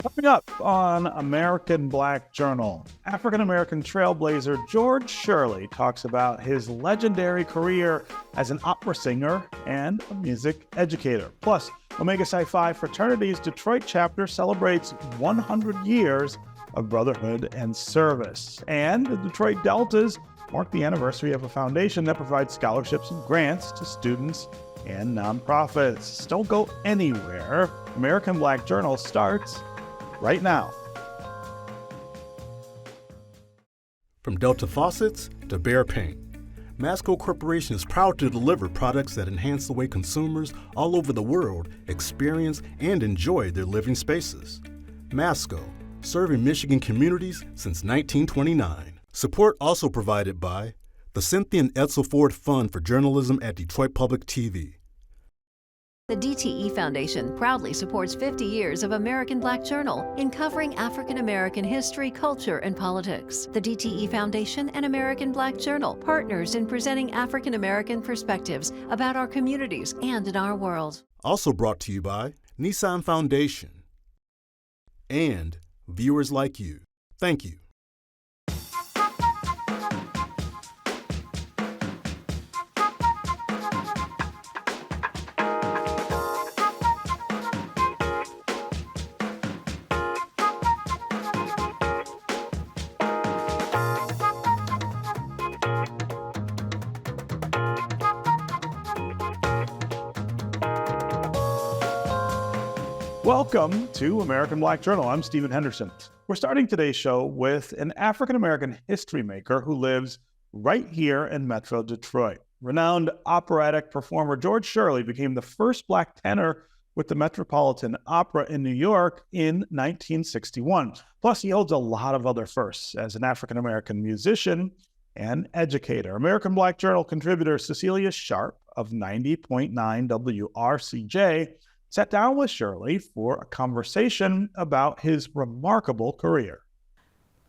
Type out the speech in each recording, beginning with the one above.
Coming up on American Black Journal, African-American trailblazer George Shirley talks about his legendary career as an opera singer and a music educator. Plus, Omega Psi Phi Fraternity's Detroit chapter celebrates 100 years of brotherhood and service. And the Detroit Deltas mark the anniversary of a foundation that provides scholarships and grants to students and nonprofits. Don't go anywhere. American Black Journal starts right now. From Delta faucets to Behr paint, Masco Corporation is proud to deliver products that enhance the way consumers all over the world experience and enjoy their living spaces. Masco, serving Michigan communities since 1929. Support also provided by the Cynthia and Edsel Ford Fund for Journalism at Detroit Public TV. The DTE Foundation proudly supports 50 years of American Black Journal in covering African American history, culture, and politics. The DTE Foundation and American Black Journal partners in presenting African American perspectives about our communities and in our world. Also brought to you by Nissan Foundation and viewers like you. Thank you. Welcome to American Black Journal. I'm Stephen Henderson. We're starting today's show with an African-American history maker who lives right here in Metro Detroit. Renowned operatic performer George Shirley became the first Black tenor with the Metropolitan Opera in New York in 1961. Plus, he holds a lot of other firsts as an African-American musician and educator. American Black Journal contributor Cecelia Sharpe of 90.9 WRCJ sat down with Shirley for a conversation about his remarkable career.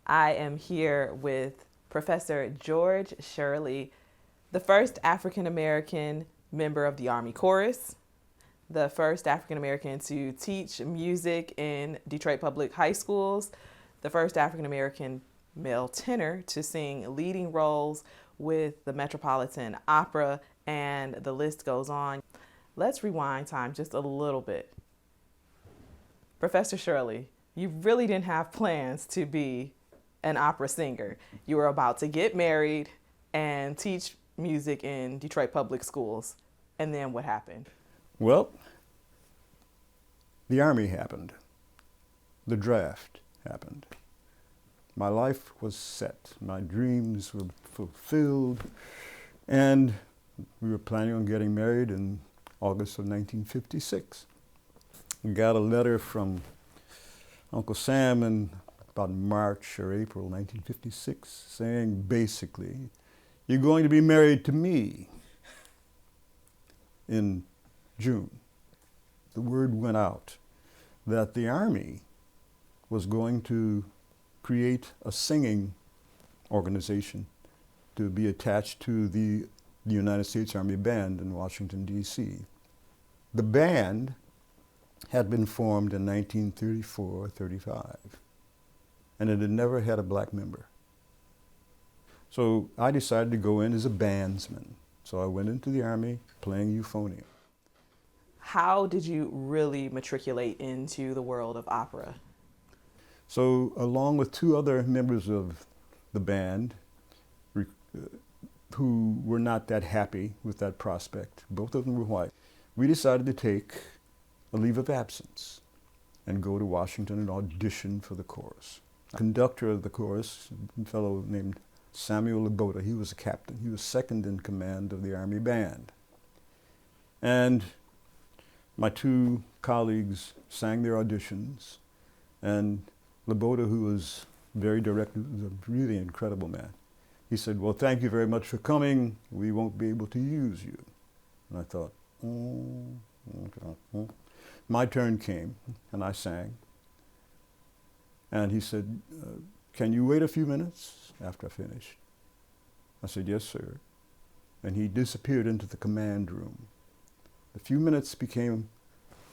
I am here with Professor George Shirley, the first African-American member of the Army Chorus, the first African-American to teach music in Detroit public high schools, the first African-American male tenor to sing leading roles with the Metropolitan Opera, and the list goes on. Let's rewind time just a little bit. Professor Shirley, you really didn't have plans to be an opera singer. You were about to get married and teach music in Detroit public schools. And then what happened? Well, the Army happened. The draft happened. My life was set. My dreams were fulfilled. And we were planning on getting married in August of 1956. We got a letter from Uncle Sam in about March or April 1956 saying basically, you're going to be married to me in June. The word went out that the Army was going to create a singing organization to be attached to the United States Army Band in Washington, D.C. The band had been formed in 1934-35, and it had never had a black member. So I decided to go in as a bandsman. So I went into the Army playing euphonium. How did you really matriculate into the world of opera? So along with two other members of the band, who were not that happy with that prospect, both of them were white, we decided to take a leave of absence and go to Washington and audition for the chorus. The conductor of the chorus, a fellow named Samuel Labota, he was a captain. He was second in command of the Army Band. And my two colleagues sang their auditions, and Labota, who was very direct, was a really incredible man. He said, well, thank you very much for coming. We won't be able to use you. And I thought, okay. My turn came, and I sang. And he said, can you wait a few minutes after I finished? I said, yes, sir. And he disappeared into the command room. The few minutes became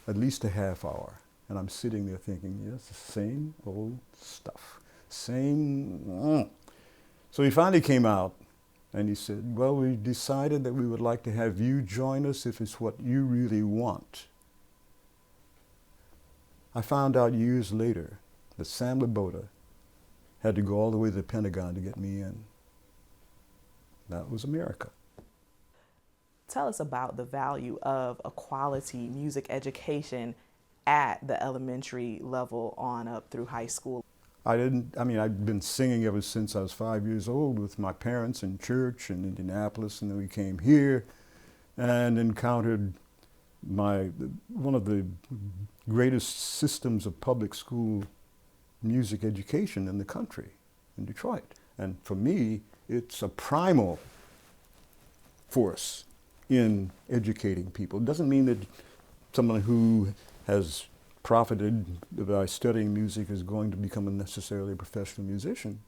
at least a half hour. And I'm sitting there thinking, yes, the same old stuff. Same. So he finally came out and he said, well, we decided that we would like to have you join us if it's what you really want. I found out years later that Sam Laboda had to go all the way to the Pentagon to get me in. That was America. Tell us about the value of a quality music education at the elementary level on up through high school. I'd been singing ever since I was 5 years old with my parents in church in Indianapolis, and then we came here and encountered one of the greatest systems of public school music education in the country, in Detroit. And for me, it's a primal force in educating people. It doesn't mean that someone who has profited by studying music is going to become necessarily a professional musician.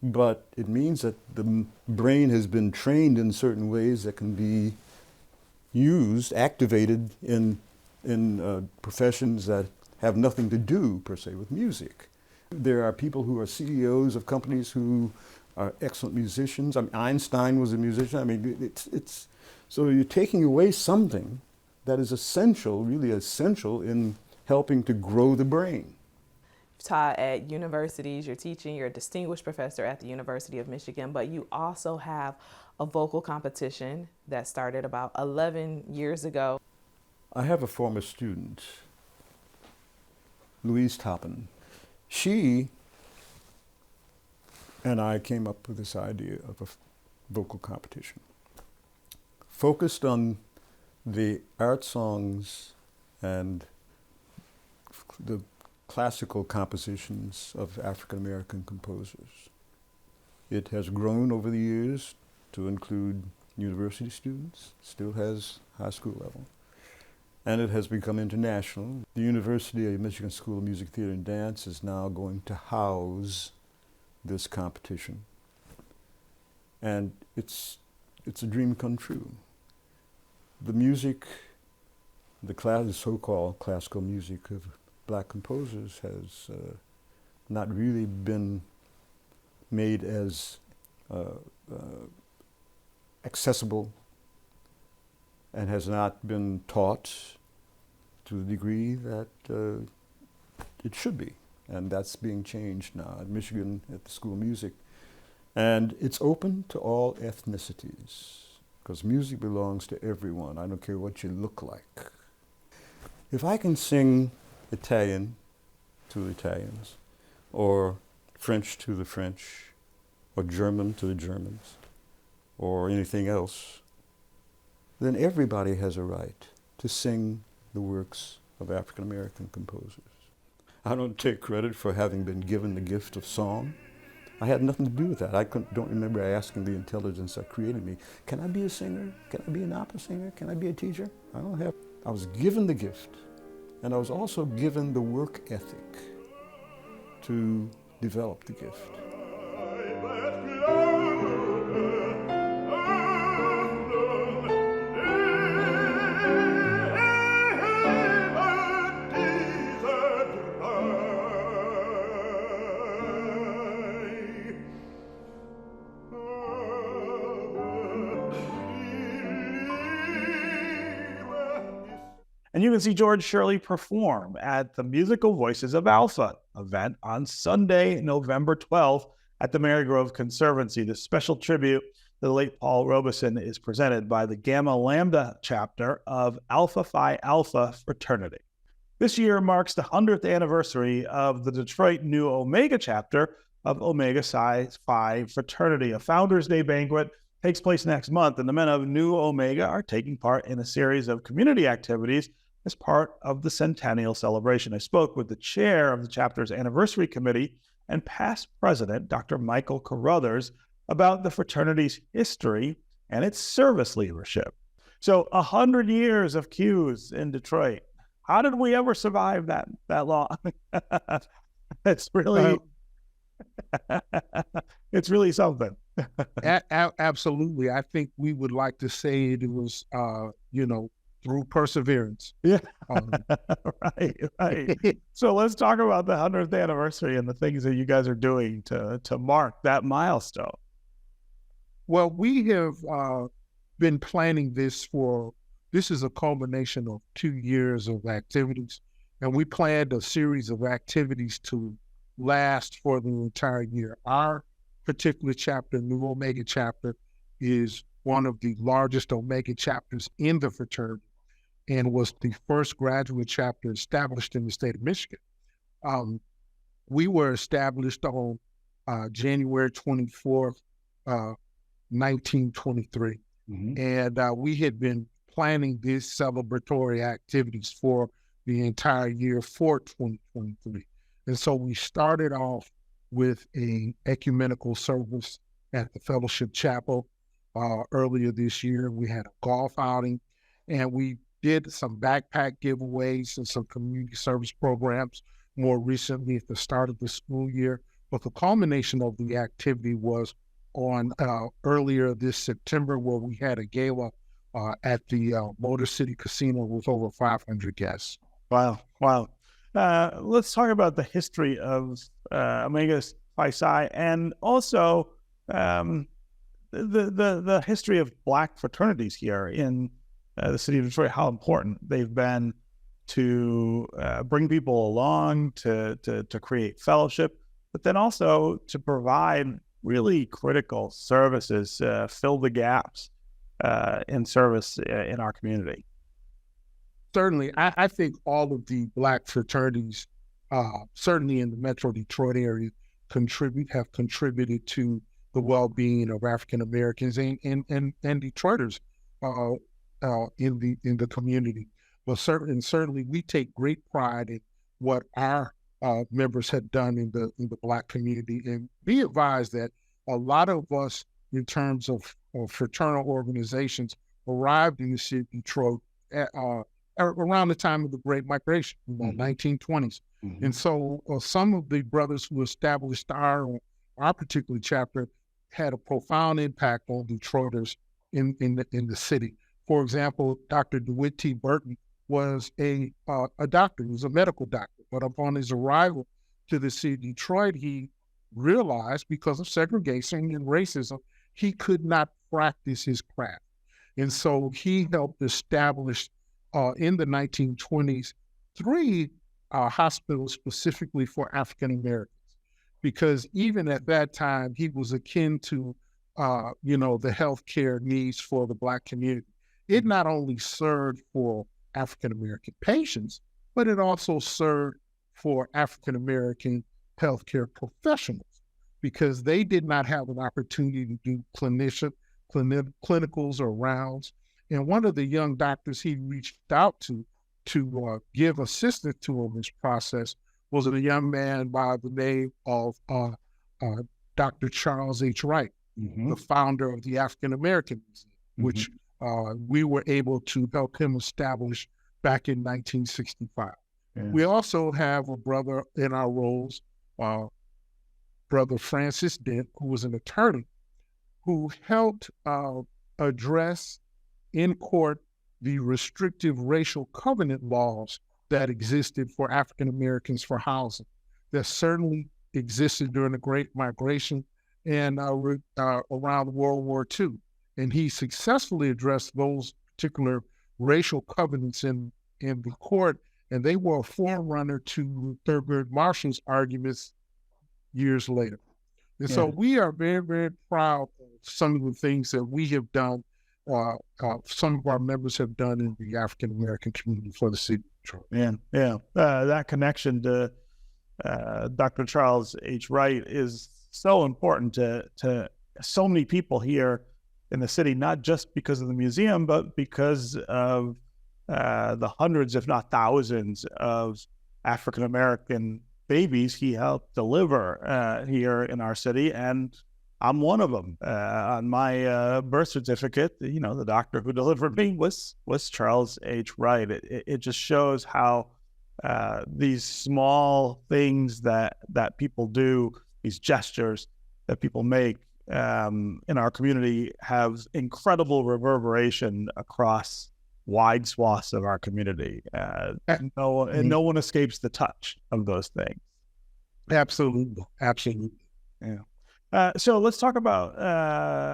But it means that the brain has been trained in certain ways that can be used, activated in professions that have nothing to do, per se, with music. There are people who are CEOs of companies who are excellent musicians. Einstein was a musician. So you're taking away something that is essential, really essential, in helping to grow the brain. You've taught at universities, you're a distinguished professor at the University of Michigan, but you also have a vocal competition that started about 11 years ago. I have a former student, Louise Toppin. She and I came up with this idea of a vocal competition, focused on the art songs and the classical compositions of African American composers. It has grown over the years to include university students, still has high school level, and it has become international. The University of Michigan School of Music, Theater, and Dance is now going to house this competition. And it's a dream come true. The music, the so-called classical music of black composers has not really been made as accessible and has not been taught to the degree that it should be. And that's being changed now at Michigan, at the School of Music. And it's open to all ethnicities, because music belongs to everyone. I don't care what you look like. If I can sing Italian to Italians, or French to the French, or German to the Germans, or anything else, then everybody has a right to sing the works of African American composers. I don't take credit for having been given the gift of song. I had nothing to do with that. I don't remember asking the intelligence that created me, can I be a singer? Can I be an opera singer? Can I be a teacher? I was given the gift, and I was also given the work ethic to develop the gift. And you can see George Shirley perform at the Musical Voices of Alpha event on Sunday, November 12th at the Marygrove Conservancy. This special tribute to the late Paul Robeson is presented by the Gamma Lambda chapter of Alpha Phi Alpha Fraternity. This year marks the 100th anniversary of the Detroit Nu Omega chapter of Omega Psi Phi Fraternity. A Founders Day banquet takes place next month, and the men of Nu Omega are taking part in a series of community activities as part of the centennial celebration. I spoke with the chair of the chapter's anniversary committee and past president, Dr. Michael Carrauthers, about the fraternity's history and its service leadership. So 100 years of cues in Detroit. How did we ever survive that long? It's really, it's really something. Absolutely. I think we would like to say it was, through perseverance. Yeah, Um, right. So let's talk about the 100th anniversary and the things that you guys are doing to mark that milestone. Well, we have been planning this this is a culmination of 2 years of activities, and we planned a series of activities to last for the entire year. Our particular chapter, Nu Omega chapter, is one of the largest Omega chapters in the fraternity and was the first graduate chapter established in the state of Michigan. We were established on January 24th, 1923. Mm-hmm. And we had been planning these celebratory activities for the entire year for 2023. And so we started off with an ecumenical service at the Fellowship Chapel earlier this year. We had a golf outing, and we did some backpack giveaways and some community service programs more recently at the start of the school year. But the culmination of the activity was on earlier this September, where we had a gala at the Motor City Casino with over 500 guests. Wow. Let's talk about the history of Omega Phi Psi, and also the history of Black fraternities here in the city of Detroit. How important they've been to bring people along, to create fellowship, but then also to provide really critical services, fill the gaps in service in our community. Certainly, I think all of the Black fraternities, certainly in the Metro Detroit area, have contributed to the well-being of African Americans and Detroiters in the community. But certainly, we take great pride in what our members have done in the Black community, and be advised that a lot of us, in terms of fraternal organizations, arrived in the city of Detroit around the time of the Great Migration, 1920s. Mm-hmm. And so some of the brothers who established our particular chapter had a profound impact on Detroiters in the city. For example, Dr. DeWitt T. Burton was a doctor. He was a medical doctor. But upon his arrival to the city of Detroit, he realized, because of segregation and racism, he could not practice his craft. And so he helped establish in the 1920s 3 hospitals specifically for African Americans, because even at that time he was akin to the healthcare needs for the Black community. It not only served for African American patients, but it also served for African American healthcare professionals, because they did not have an opportunity to do clinicals or rounds. And one of the young doctors he reached out to give assistance to him in this process was a young man by the name of Dr. Charles H. Wright, mm-hmm. the founder of the African American Museum, mm-hmm. which we were able to help him establish back in 1965. Yeah. We also have a brother in our roles, Brother Francis Dent, who was an attorney, who helped address in court the restrictive racial covenant laws that existed for African Americans for housing, that certainly existed during the Great Migration and around World War II. And he successfully addressed those particular racial covenants in the court, and they were a forerunner to Thurgood Marshall's arguments years later. And so we are very, very proud of some of the things that we have done, some of our members have done in the African American community for the city of Detroit. That connection to Dr. Charles H. Wright is so important to so many people here in the city, not just because of the museum, but because of the hundreds, if not thousands, of African American babies he helped deliver here in our city, and I'm one of them. On my birth certificate, the doctor who delivered me was Charles H. Wright. It just shows how these small things that people do, these gestures that people make in our community, have incredible reverberation across wide swaths of our community. No one escapes the touch of those things. Absolutely. Yeah. So let's talk about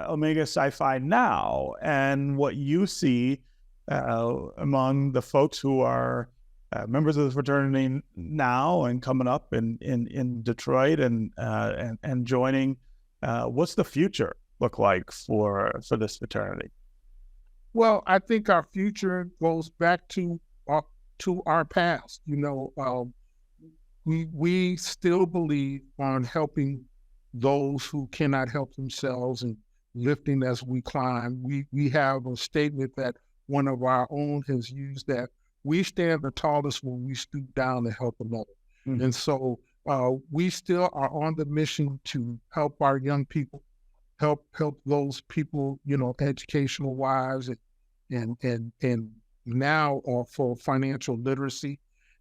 Omega Psi Phi now and what you see among the folks who are members of the fraternity now and coming up in Detroit and joining. What's the future look like for this fraternity? Well, I think our future goes back to our past. We still believe on helping those who cannot help themselves and lifting as we climb. We have a statement that one of our own has used, that we stand the tallest when we stoop down to help another. Mm-hmm. And so we still are on the mission to help our young people, help those people, educational wise, and now for financial literacy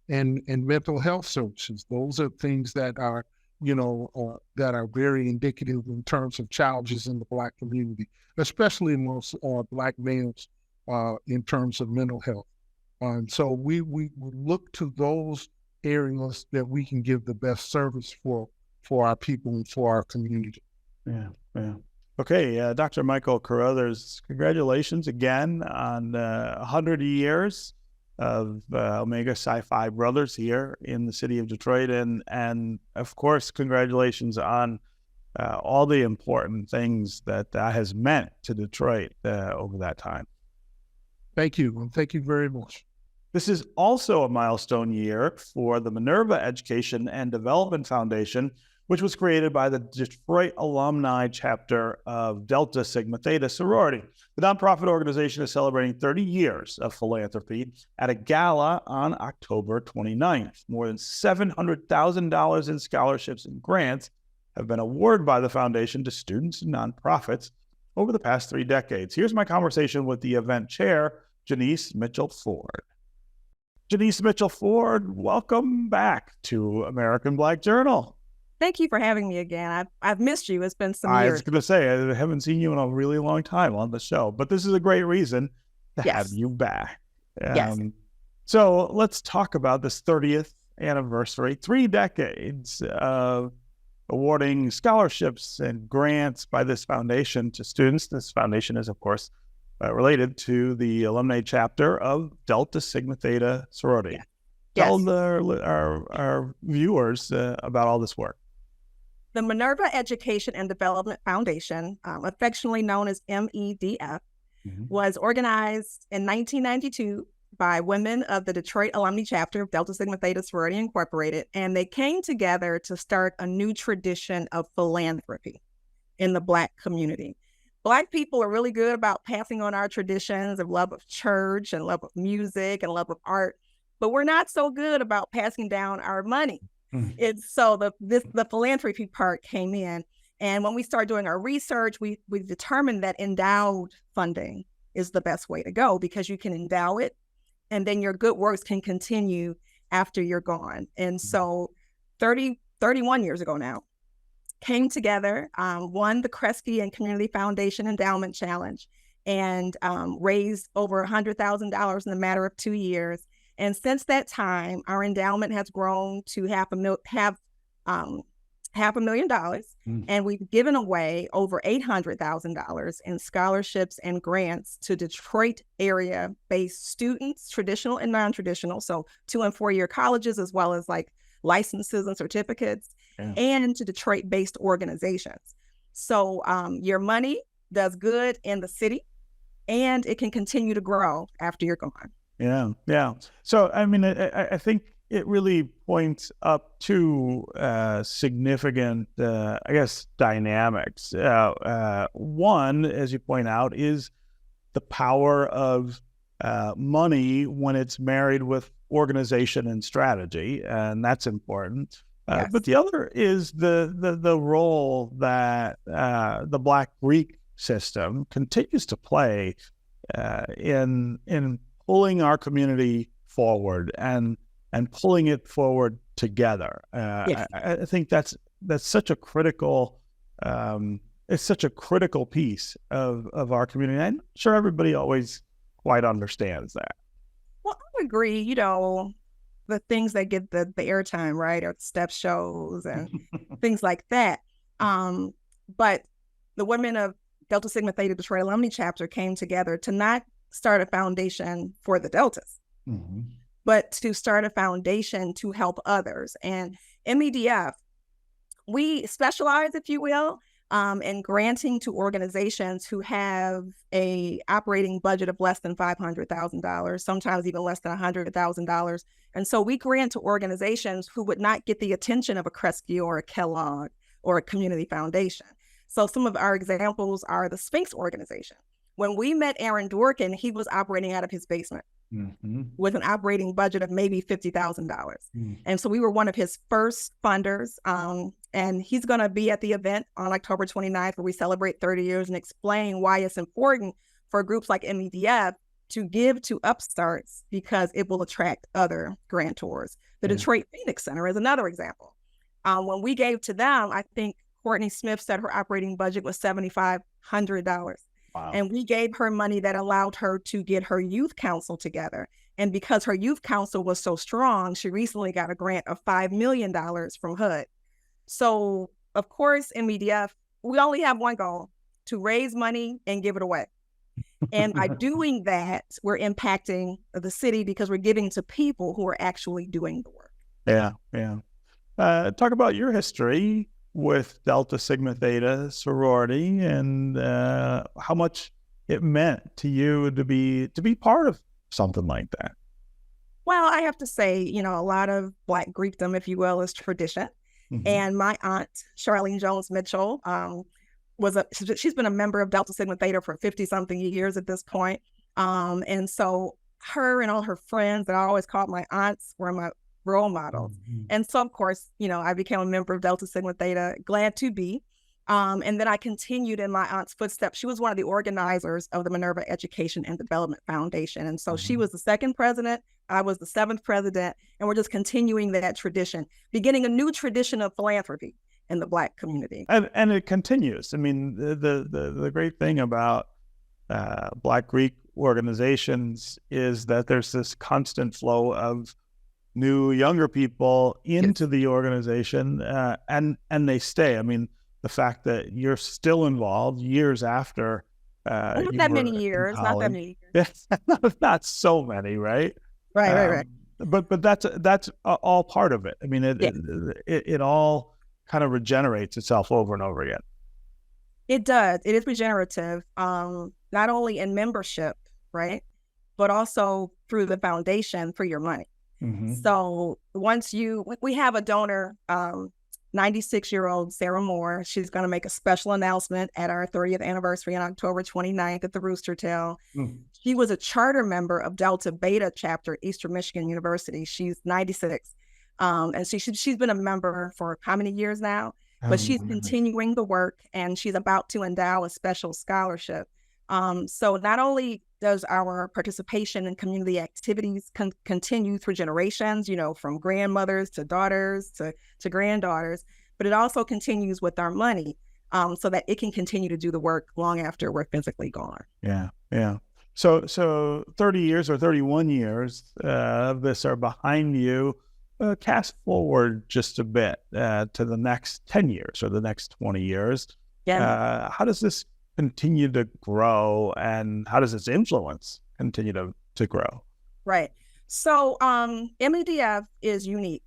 and mental health services. Those are things that are that are very indicative in terms of challenges in the Black community, especially amongst Black males in terms of mental health. So we look to those areas that we can give the best service for our people and for our community. Yeah. Okay, Dr. Michael Carrauthers, congratulations again on 100 years of Omega Psi Phi Brothers here in the city of Detroit, and of course, congratulations on all the important things that has meant to Detroit over that time. Thank you, and thank you very much. This is also a milestone year for the Minerva Education and Development Foundation, which was created by the Detroit alumni chapter of Delta Sigma Theta sorority. The nonprofit organization is celebrating 30 years of philanthropy at a gala on October 29th. More than $700,000 in scholarships and grants have been awarded by the foundation to students and nonprofits over the past 3 decades. Here's my conversation with the event chair, Janice Mitchell-Ford. Janice Mitchell-Ford, welcome back to American Black Journal. Thank you for having me again. I've missed you. It's been some years. I was going to say, I haven't seen you in a really long time on the show, but this is a great reason to have you back. Yes. So let's talk about this 30th anniversary, 3 decades of awarding scholarships and grants by this foundation to students. This foundation is, of course, related to the alumni chapter of Delta Sigma Theta sorority. Yeah. Tell our viewers about all this work. The Minerva Education and Development Foundation, affectionately known as MEDF, was organized in 1992 by women of the Detroit alumni chapter of Delta Sigma Theta Sorority Incorporated, and they came together to start a new tradition of philanthropy in the Black community. Black people are really good about passing on our traditions of love of church and love of music and love of art, but we're not so good about passing down our money. It's so the philanthropy part came in, and when we started doing our research, we determined that endowed funding is the best way to go, because you can endow it, and then your good works can continue after you're gone. And so 31 years ago now, came together, won the Kresge and Community Foundation Endowment Challenge, and raised over $100,000 in a matter of 2 years. And since that time, our endowment has grown to $500,000, and we've given away over $800,000 in scholarships and grants to Detroit area-based students, traditional and non-traditional, so 2- and 4-year colleges, as well as like licenses and certificates, and to Detroit-based organizations. So your money does good in the city, and it can continue to grow after you're gone. Yeah. So, I mean, I think it really points up to significant, dynamics. One, as you point out, is the power of money when it's married with organization and strategy, and that's important. But the other is the role that the Black Greek system continues to play in pulling our community forward and pulling it forward together. I think that's such a critical it's such a critical piece of our community. I'm sure everybody always quite understands that. Well, I would agree. The things that get the airtime, right, are step shows and things like that. But the women of Delta Sigma Theta Detroit Alumni Chapter came together to not start a foundation for the Deltas, but to start a foundation to help others. And MEDF, we specialize, if you will, in granting to organizations who have a operating budget of less than $500,000, sometimes even less than $100,000. And so we grant to organizations who would not get the attention of a Kresge or a Kellogg or a community foundation. So some of our examples are the Sphinx organization. When we met Aaron Dworkin, he was operating out of his basement with an operating budget of maybe $50,000. And so we were one of his first funders. And he's going to be at the event on October 29th, where we celebrate 30 years and explain why it's important for groups like MEDF to give to upstarts, because it will attract other grantors. The Detroit Phoenix Center is another example. When we gave to them, I think Courtney Smith said her operating budget was $7,500. Wow. And we gave her money that allowed her to get her youth council together. And because her youth council was so strong, she recently got a grant of $5 million from HUD. So, of course, in MEDF, we only have one goal: to raise money and give it away. And by doing that, we're impacting the city because we're giving to people who are actually doing the work. Yeah. Talk about your history with Delta Sigma Theta sorority and how much it meant to you to be part of something like that. Well, I have to say, a lot of Black Greekdom, if you will, is tradition. And my aunt, Charlene Jones Mitchell, she's been a member of Delta Sigma Theta for 50-something years at this point. And so her and all her friends that I always called my aunts were my role models. And so, of course, I became a member of Delta Sigma Theta, glad to be. And then I continued in my aunt's footsteps. She was one of the organizers of the Minerva Education and Development Foundation. And so she was the second president, I was the seventh president, and we're just continuing that tradition, beginning a new tradition of philanthropy in the Black community. And it continues. I mean, the great thing about Black Greek organizations is that there's this constant flow of new, younger people into the organization, and they stay. I mean, the fact that you're still involved years after not that many years. Not so many, right? Right. But that's all part of it. I mean, it all kind of regenerates itself over and over again. It does. It is regenerative, not only in membership, right, but also through the foundation for your money. So once we have a donor, 96-year-old Sarah Moore. She's going to make a special announcement at our 30th anniversary on October 29th at the Rooster Tail. She was a charter member of Delta Beta chapter at Eastern Michigan University. She's 96. And she's been a member for how many years now? But she's continuing the work, and she's about to endow a special scholarship. So not only does our participation in community activities continue through generations, from grandmothers to daughters to granddaughters, but it also continues with our money, so that it can continue to do the work long after we're physically gone. Yeah. So 30 years or 31 years of this are behind you. Cast forward just a bit to the next 10 years or the next 20 years. How does this continue to grow, and how does its influence continue to grow? Right. So MEDF is unique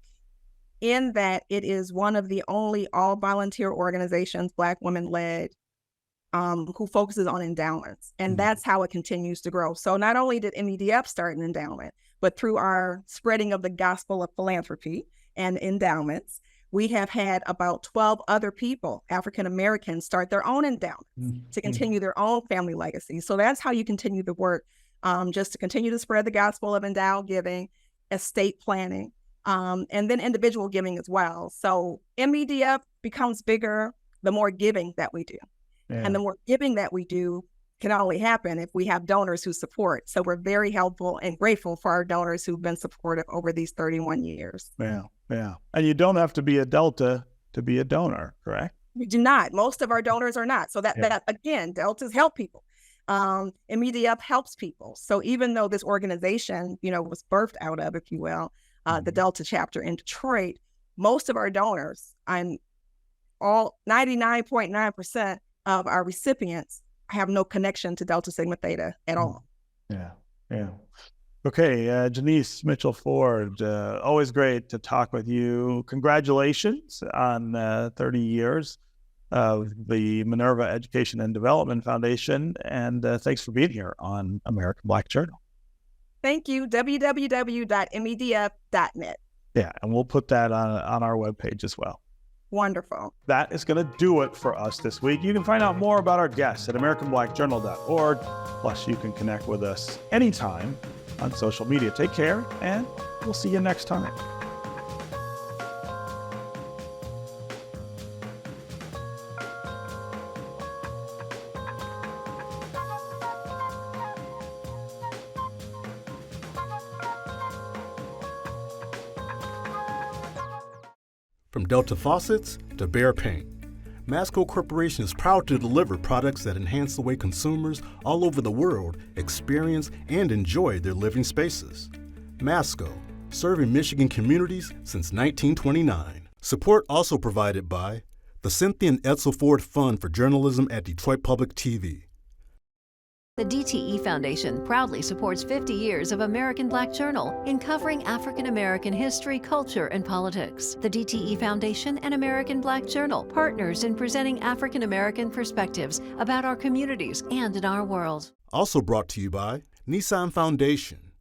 in that it is one of the only all-volunteer organizations, Black women-led, who focuses on endowments. And that's how it continues to grow. So not only did MEDF start an endowment, but through our spreading of the gospel of philanthropy and endowments, we have had about 12 other people, African Americans, start their own endowments to continue their own family legacy. So that's how you continue the work, just to continue to spread the gospel of endowed giving, estate planning, and then individual giving as well. So MEDF becomes bigger the more giving that we do. And the more giving that we do can only happen if we have donors who support. So we're very helpful and grateful for our donors who've been supportive over these 31 years. Yeah. And you don't have to be a Delta to be a donor, correct? We do not. Most of our donors are not. So that again, Deltas help people. MEDF helps people. So even though this organization, was birthed out of, if you will, the Delta chapter in Detroit, most of our donors and all 99.9% of our recipients have no connection to Delta Sigma Theta at all. Yeah. Okay, Janice Mitchell-Ford, always great to talk with you. Congratulations on 30 years of the Minerva Education and Development Foundation, and thanks for being here on American Black Journal. Thank you, www.medf.net. Yeah, and we'll put that on our webpage as well. Wonderful. That is going to do it for us this week. You can find out more about our guests at AmericanBlackJournal.org. Plus, you can connect with us anytime on social media. Take care, and we'll see you next time. From Delta faucets to Behr paint, Masco Corporation is proud to deliver products that enhance the way consumers all over the world experience and enjoy their living spaces. Masco, serving Michigan communities since 1929. Support also provided by the Cynthia and Edsel Ford Fund for Journalism at Detroit Public TV. The DTE Foundation proudly supports 50 years of American Black Journal in covering African American history, culture, and politics. The DTE Foundation and American Black Journal partners in presenting African American perspectives about our communities and in our world. Also brought to you by Nissan Foundation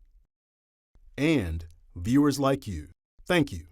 and viewers like you. Thank you.